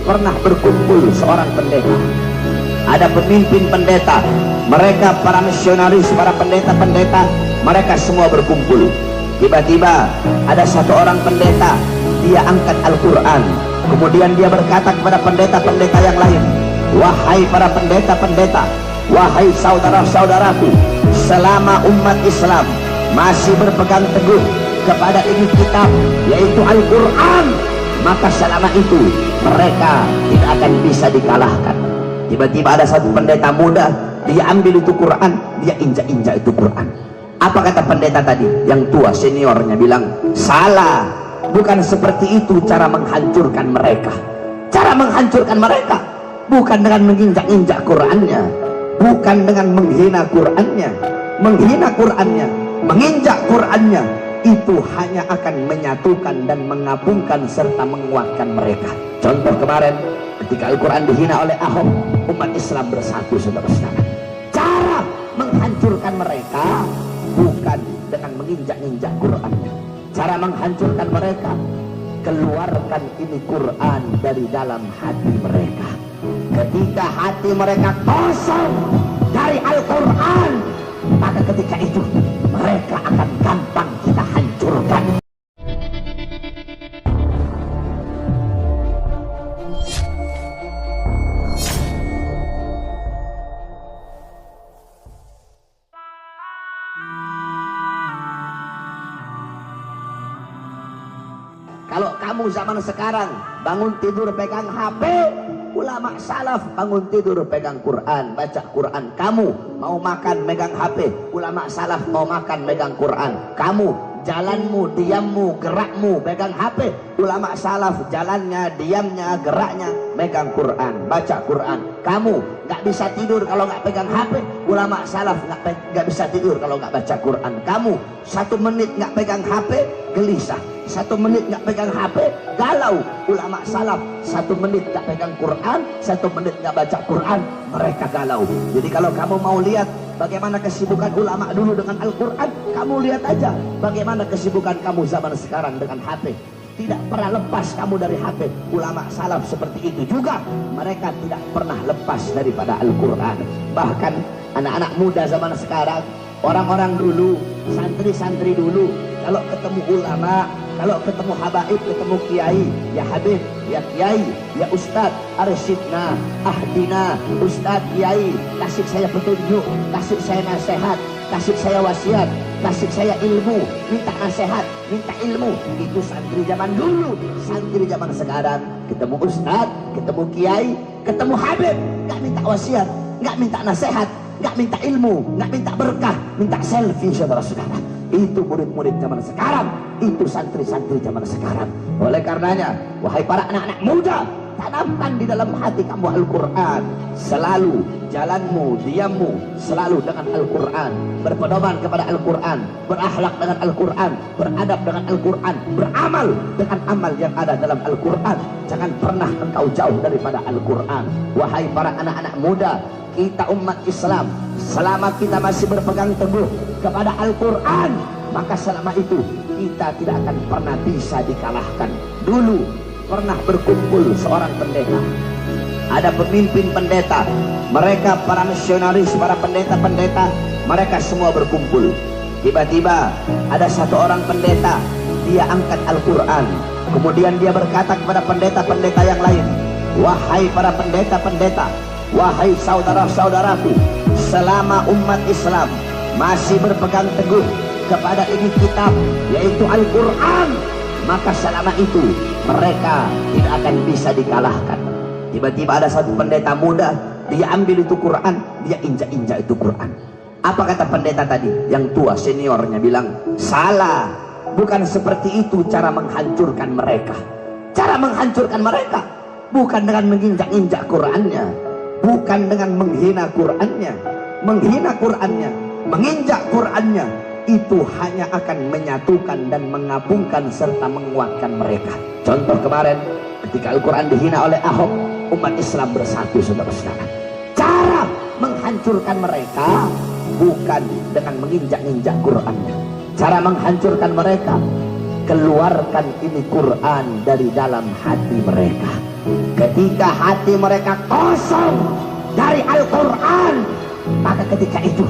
pernah berkumpul seorang pendeta. Ada pemimpin pendeta, mereka para misionaris, para pendeta-pendeta, mereka semua berkumpul. Tiba-tiba ada satu orang pendeta, dia angkat Al-Quran, kemudian dia berkata kepada pendeta-pendeta yang lain, wahai para pendeta-pendeta, wahai saudara-saudaraku, selama umat Islam masih berpegang teguh kepada ini kitab, yaitu Al-Quran, maka selama itu mereka tidak akan bisa dikalahkan. Tiba-tiba ada satu pendeta muda, dia ambil itu Quran, dia injak-injak itu Quran. Apa kata pendeta tadi? Yang tua seniornya bilang, salah, bukan seperti itu cara menghancurkan mereka. Cara menghancurkan mereka bukan dengan menginjak-injak Qurannya, bukan dengan menghina Qurannya. Menghina Qurannya, menginjak Qurannya, itu hanya akan menyatukan dan menggabungkan serta menguatkan mereka. Contoh kemarin ketika Al-Quran dihina oleh Ahok, umat Islam bersatu, saudara-saudara. Cara menghancurkan mereka bukan dengan menginjak-injak Qurannya. Cara menghancurkan mereka, keluarkan ini Quran dari dalam hati mereka. Ketika hati mereka kosong dari Al-Quran, maka ketika itu mereka akan gampang kita hancurkan. Kalau kamu zaman sekarang bangun tidur pegang HP, ulama salaf bangun tidur pegang Quran, baca Quran. Kamu mau makan megang HP, ulama salaf mau makan megang Quran. Kamu jalanmu, diammu, gerakmu pegang HP, ulama salaf jalannya, diamnya, geraknya megang Quran, baca Quran. Kamu nggak bisa tidur kalau nggak pegang HP, ulama salaf nggak bisa tidur kalau nggak baca Quran. Kamu 1 menit nggak pegang HP gelisah, 1 menit nggak pegang HP galau, ulama salaf 1 menit nggak pegang Quran, 1 menit nggak baca Quran, mereka galau. Jadi kalau kamu mau lihat bagaimana kesibukan ulama dulu dengan Al-Quran, kamu lihat aja bagaimana kesibukan kamu zaman sekarang dengan HP. Tidak pernah lepas kamu dari HP. Ulama salaf seperti itu juga, mereka tidak pernah lepas daripada Al-Quran. Bahkan anak-anak muda zaman sekarang, orang-orang dulu, santri-santri dulu, kalau ketemu ulama, kalau ketemu habaib, ketemu kiai, ya habib, ya kiai, ya ustad, arsyidna, ahdina, ustad, kiai, kasih saya petunjuk, kasih saya nasihat, kasih saya wasiat, kasih saya ilmu, minta nasihat, minta ilmu. Itu santri zaman dulu. Santri zaman sekarang, ketemu ustad, ketemu kiai, ketemu habib, nggak minta wasiat, nggak minta nasihat, nggak minta ilmu, nggak minta berkah, minta selfie, saudara-saudara. Itu murid-murid zaman sekarang, itu santri-santri zaman sekarang. Oleh karenanya, wahai para anak-anak muda, tanamkan di dalam hati kamu Al-Quran. Selalu jalanmu, diammu selalu dengan Al-Quran, berpedoman kepada Al-Quran, berakhlak dengan Al-Quran, beradab dengan Al-Quran, beramal dengan amal yang ada dalam Al-Quran. Jangan pernah engkau jauh daripada Al-Quran. Wahai para anak-anak muda, kita umat Islam, selama kita masih berpegang teguh kepada Al-Quran, maka selama itu kita tidak akan pernah bisa dikalahkan. Dulu pernah berkumpul seorang pendeta, ada pemimpin pendeta, mereka para misionaris, para pendeta-pendeta, mereka semua berkumpul. Tiba-tiba ada satu orang pendeta, dia angkat Al-Quran, kemudian dia berkata kepada pendeta-pendeta yang lain, wahai para pendeta-pendeta, wahai saudara-saudaraku, selama umat Islam masih berpegang teguh kepada ini kitab, yaitu Al-Quran, maka selama itu mereka tidak akan bisa dikalahkan. Tiba-tiba ada satu pendeta muda, dia ambil itu Quran, dia injak-injak itu Quran. Apa kata pendeta tadi? Yang tua seniornya bilang, salah, bukan seperti itu cara menghancurkan mereka. Cara menghancurkan mereka bukan dengan menginjak-injak Qurannya, bukan dengan menghina Qurannya. Menghina Qurannya, menginjak Qurannya, itu hanya akan menyatukan dan menggabungkan serta menguatkan mereka. Contoh kemarin ketika Al-Quran dihina oleh Ahok, umat Islam bersatu, saudara-saudara. Cara menghancurkan mereka bukan dengan menginjak-injak Qurannya. Cara menghancurkan mereka keluarkan ini Quran dari dalam hati mereka. Ketika hati mereka kosong dari Al-Quran, maka ketika itu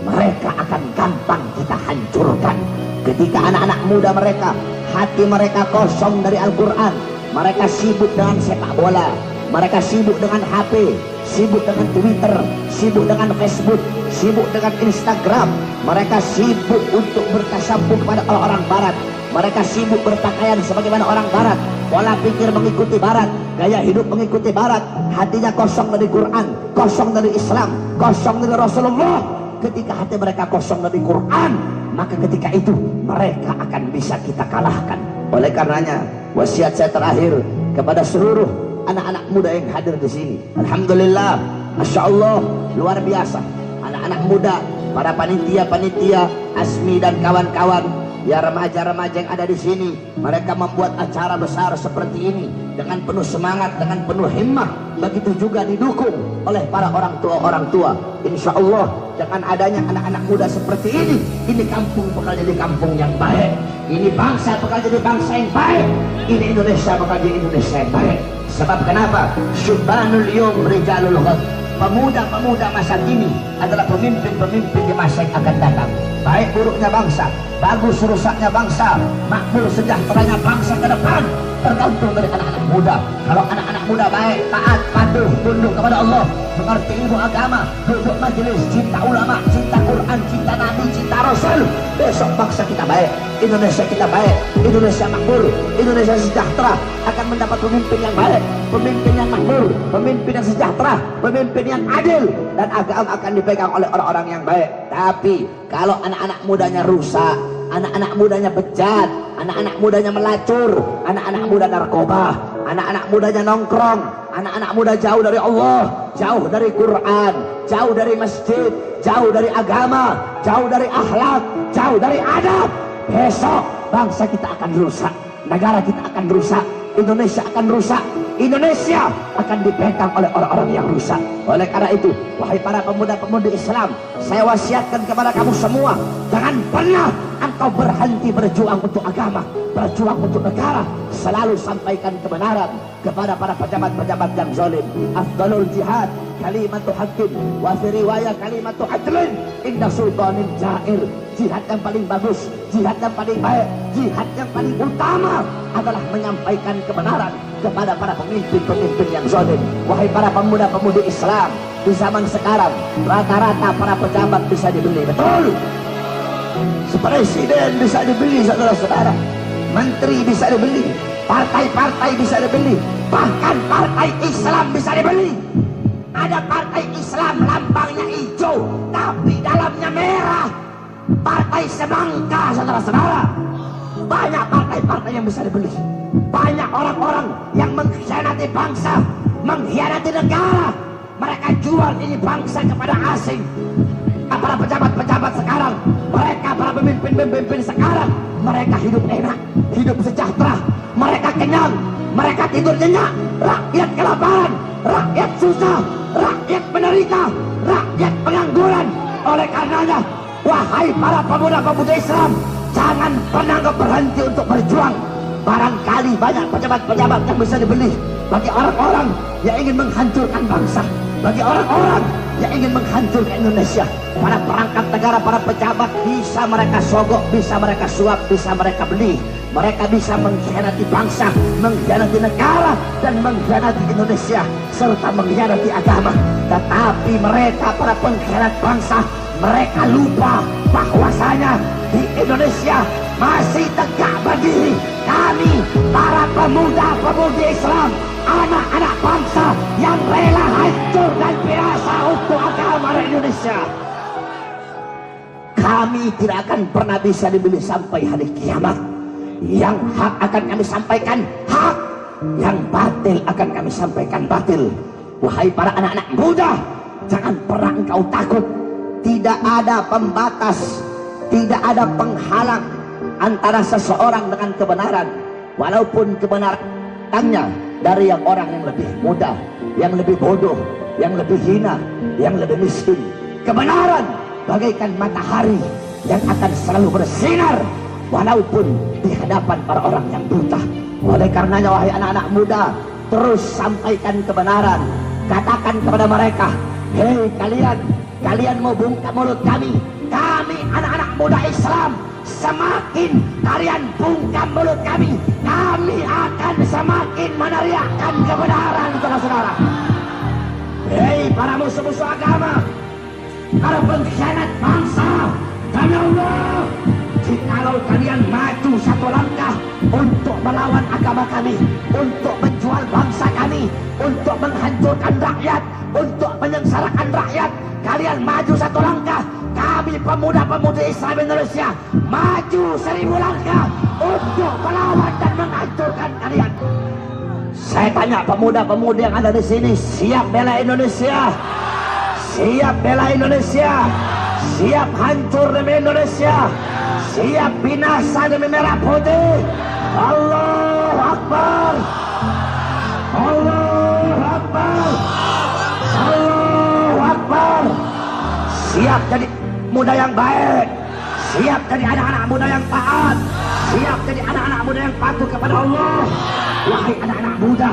mereka akan gampang kita hancurkan. Ketika anak-anak muda mereka, hati mereka kosong dari Al-Quran, mereka sibuk dengan sepak bola, mereka sibuk dengan HP, sibuk dengan Twitter, sibuk dengan Facebook, sibuk dengan Instagram. Mereka sibuk untuk bertasabuh kepada orang-orang barat. Mereka sibuk berpakaian sebagaimana orang barat, pola pikir mengikuti barat, gaya hidup mengikuti barat. Hatinya kosong dari Quran, kosong dari Islam, kosong dari Rasulullah. Ketika hati mereka kosong dari Quran, maka ketika itu mereka akan bisa kita kalahkan. Oleh karenanya, wasiat saya terakhir kepada seluruh anak-anak muda yang hadir di sini. Alhamdulillah, Masya Allah, luar biasa. Anak-anak muda, para panitia-panitia, Asmi dan kawan-kawan, ya remaja-remaja yang ada di sini, mereka membuat acara besar seperti ini dengan penuh semangat, dengan penuh himmah. Begitu juga didukung oleh para orang tua. Insya Allah dengan adanya anak-anak muda seperti ini kampung bakal jadi kampung yang baik. Ini bangsa bakal jadi bangsa yang baik. Ini Indonesia bakal jadi Indonesia yang baik. Sebab kenapa? Syubbanul yawm rijalul ghad. Pemuda-pemuda masa kini adalah pemimpin-pemimpin di masa yang akan datang. Baik buruknya bangsa, bagus rusaknya bangsa, makmur sejahteranya bangsa ke depan tergantung dari anak-anak muda. Kalau anak-anak muda baik, taat, patuh, tunduk kepada Allah, mengerti ilmu agama, duduk majelis, cinta ulama, cinta Quran, cinta Nabi, cinta Rasul, besok bangsa kita baik, Indonesia kita baik, Indonesia makmur, Indonesia sejahtera, akan mendapat pemimpin yang baik, pemimpin yang makmur, pemimpin yang sejahtera, pemimpin yang adil, dan agama akan dipegang oleh orang-orang yang baik. Tapi kalau anak-anak mudanya rusak, anak-anak mudanya bejat, anak-anak mudanya melacur, anak-anak muda narkoba, anak-anak mudanya nongkrong, anak-anak muda jauh dari Allah, jauh dari Quran, jauh dari masjid, jauh dari agama, jauh dari akhlak, jauh dari adab, besok bangsa kita akan rusak, negara kita akan rusak, Indonesia akan rusak, Indonesia akan dipegang oleh orang-orang yang rusak. Oleh karena itu, wahai para pemuda-pemudi Islam, saya wasiatkan kepada kamu semua, jangan pernah engkau berhenti berjuang untuk agama, berjuang untuk negara. Selalu sampaikan kebenaran kepada para pejabat-pejabat yang zalim. Afdalul jihad kalimatu haqqin wa fi riwayah kalimatu adlin inda sultanin jair. Jihad yang paling bagus, jihad yang paling baik, jihad yang paling utama adalah menyampaikan kebenaran kepada para pemimpin-pemimpin yang zalim. Wahai para pemuda-pemudi Islam, di zaman sekarang rata-rata para pejabat bisa dibeli, betul? Presiden bisa dibeli, saudara-saudara. Menteri bisa dibeli, partai-partai bisa dibeli, bahkan partai Islam bisa dibeli. Ada partai Islam lambangnya hijau tapi dalamnya merah, partai semangka, saudara-saudara. Banyak partai-partai yang bisa dibeli. Banyak orang-orang yang mengkhianati bangsa, mengkhianati negara. Mereka jual ini bangsa kepada asing. Para pejabat-pejabat sekarang, mereka para pemimpin-pemimpin sekarang, mereka hidup enak, hidup sejahtera, mereka kenyang, mereka tidur nyenyak. Rakyat kelaparan, rakyat susah, rakyat menderita, rakyat pengangguran. Oleh karenanya, wahai para pemuda-pemudi Islam, jangan pernah berhenti untuk berjuang. Barangkali banyak pejabat-pejabat yang bisa dibeli bagi orang-orang yang ingin menghancurkan bangsa, bagi orang-orang yang ingin menghancurkan Indonesia. Para perangkat negara, para pejabat bisa mereka sogok, bisa mereka suap, bisa mereka beli. Mereka bisa mengkhianati bangsa, mengkhianati negara, dan mengkhianati Indonesia, serta mengkhianati agama. Tetapi mereka, para pengkhianat bangsa, mereka lupa bahwasanya di Indonesia masih tegak berdiri kami, para pemuda-pemudi Islam, anak-anak bangsa yang rela hancur dan binasa untuk agama Indonesia. Kami tidak akan pernah bisa dibeli sampai hari kiamat. Yang hak akan kami sampaikan hak, yang batil akan kami sampaikan batil. Wahai para anak-anak muda, jangan pernah engkau takut. Tidak ada pembatas, tidak ada penghalang antara seseorang dengan kebenaran, walaupun kebenarannya dari yang orang yang lebih muda, yang lebih bodoh, yang lebih hina, yang lebih miskin. Kebenaran bagaikan matahari yang akan selalu bersinar walaupun di hadapan para orang yang buta. Oleh karenanya wahai anak-anak muda, terus sampaikan kebenaran. Katakan kepada mereka, hei kalian mau bungkam mulut kami anak-anak muda Islam. Semakin kalian bungkam mulut kami akan semakin meneriakkan kebenaran, saudara-saudara. Hei para musuh-musuh agama, para pengkhianat bangsa, demi Allah, jikalau kalian maju satu langkah untuk melawan agama kami, untuk menjual bangsa kami, untuk menghancurkan rakyat, untuk menyengsarakan rakyat, kalian maju satu langkah, kami pemuda-pemudi Islam Indonesia maju 1000 langkah untuk melawan dan menghancurkan kalian. Saya tanya pemuda-pemudi yang ada di sini, siap bela Indonesia? Siap bela Indonesia? Siap hancur demi Indonesia? Siap binasa demi merah putih? Allahu Akbar! Allahu Akbar! Allahu Akbar! Siap jadi muda yang baik, siap jadi anak-anak muda yang taat, siap jadi anak-anak muda yang patuh kepada Allah. Wahai anak-anak muda,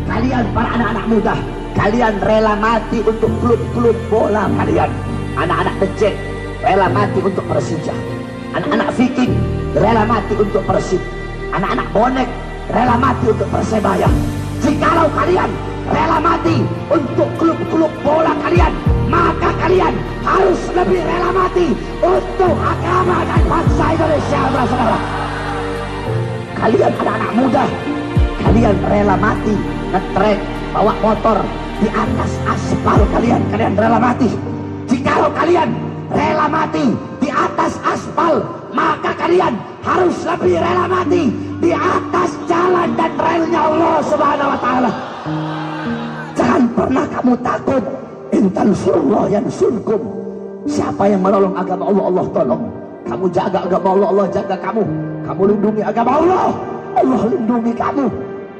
kalian para anak-anak muda, kalian rela mati untuk klub-klub bola kalian. Anak-anak becek rela mati untuk Persija, anak-anak Viking rela mati untuk Persib, anak-anak bonek rela mati untuk Persebaya. Jikalau kalian rela mati untuk klub-klub bola kalian, maka kalian harus lebih rela mati untuk agama dan bangsa Indonesia, saudara. Kalian anak-anak muda, kalian rela mati ngetrek bawa motor di atas aspal kalian rela mati. Jikalau kalian rela mati di atas aspal, maka kalian harus lebih rela mati di atas jalan dan relnya Allah Subhanahu wa taala. Jangan pernah kamu takut. In tansurullah yansurkum. Siapa yang menolong agama Allah, Allah tolong. Kamu jaga agama Allah, Allah jaga kamu. Kamu lindungi agama Allah, Allah lindungi kamu.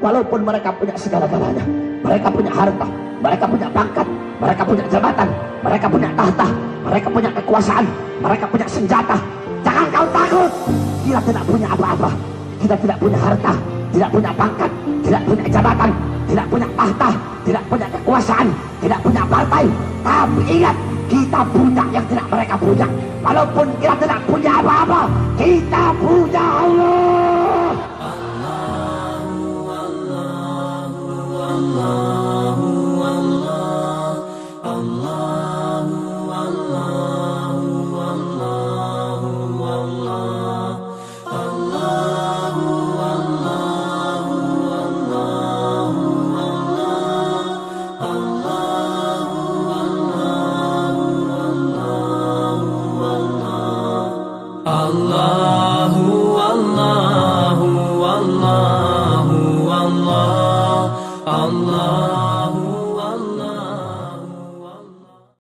Walaupun mereka punya segala-galanya, mereka punya harta, mereka punya pangkat, mereka punya jabatan, mereka punya tahta, mereka punya kekuasaan, mereka punya senjata. Jangan kau takut. Kita tidak punya apa-apa. Kita tidak punya harta, tidak punya pangkat, tidak punya jabatan, tidak punya tahta, tidak punya kekuasaan, tidak punya partai. Tapi ingat, kita punya yang tidak mereka punya. Walaupun kita tidak punya apa-apa, kita punya Allah. Allahu